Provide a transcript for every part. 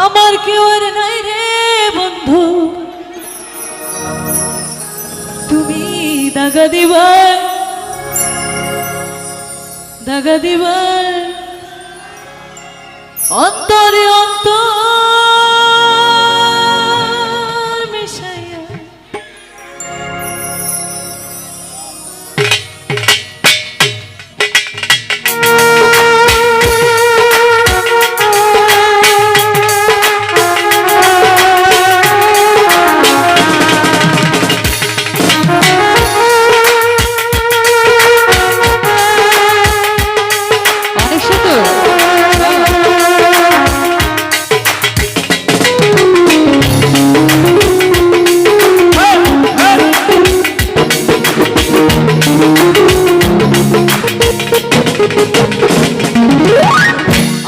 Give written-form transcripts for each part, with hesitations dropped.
আমার কেউ আর নাই রে বন্ধু, তুমি দাগা দিবার অন্তরে অন্তর মিশাইয়া।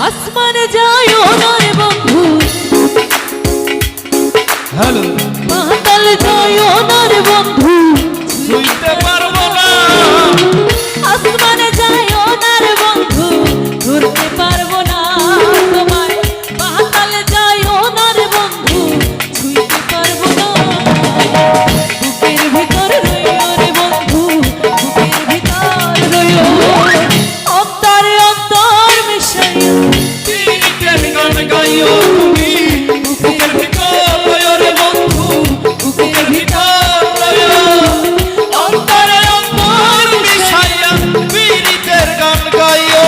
আসমানে যাইও না রে বন্ধু, হ্যালো পাতাল যাইও না রে বন্ধু, শুইতে পারবো না। আসমানে যাইও না রে বন্ধু, ধরতে পারবো না তোমায়। পাতাল যাইও না রে বন্ধু, ছুঁইতে পারবো না। বুকের ভিতর রইও রে বন্ধু, বুকের ভিতর রইও, অন্তরে অন্তর মিশাইয়া। তিনটে গান গাইও তুমি, বুকের ভিতর রইও রে বন্ধু, বুকের ভিতর রইও, অন্তরে অন্তর মিশাইয়া পীড়িতের গান গাইও।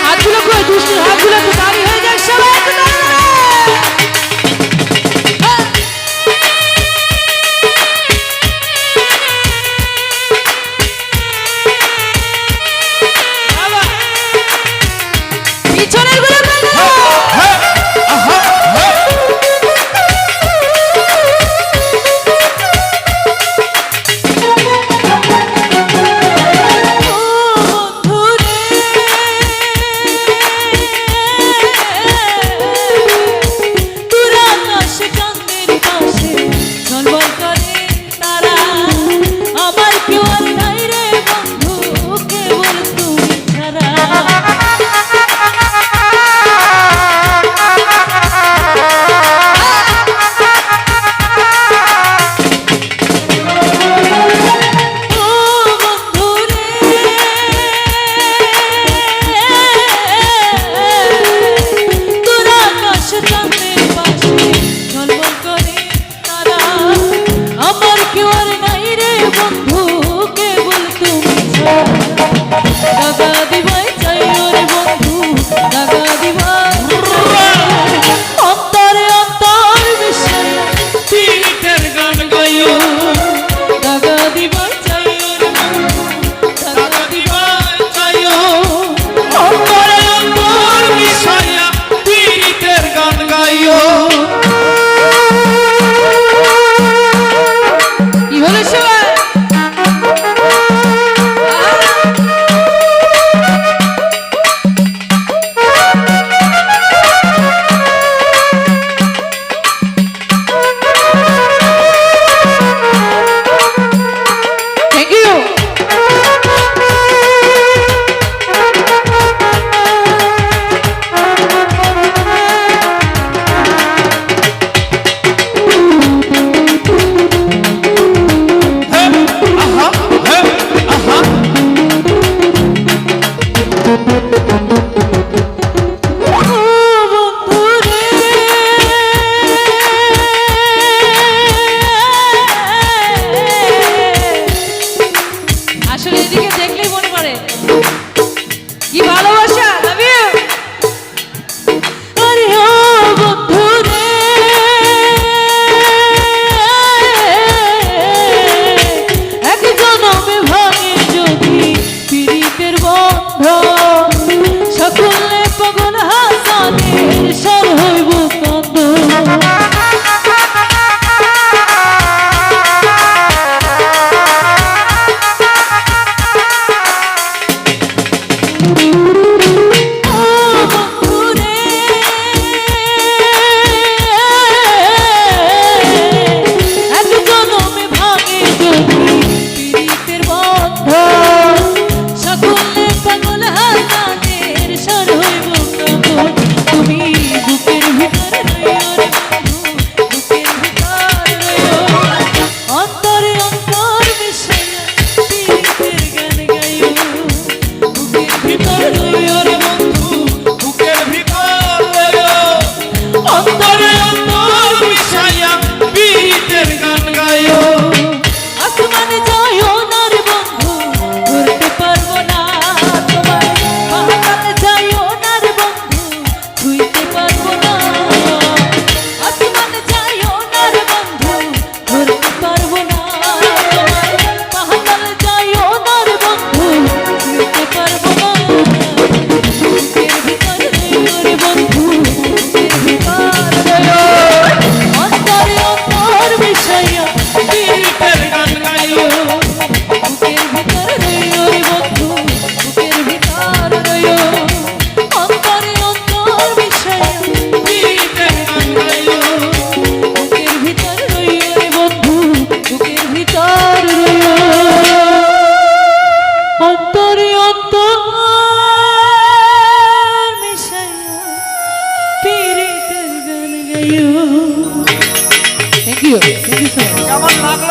হাতগুলো কই দুষ্টু, হাতগুলো তো দাঁড়ি হয়ে যায় সবাই একটু দাঁড়াও। পিছনের গুলো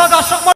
দর্শক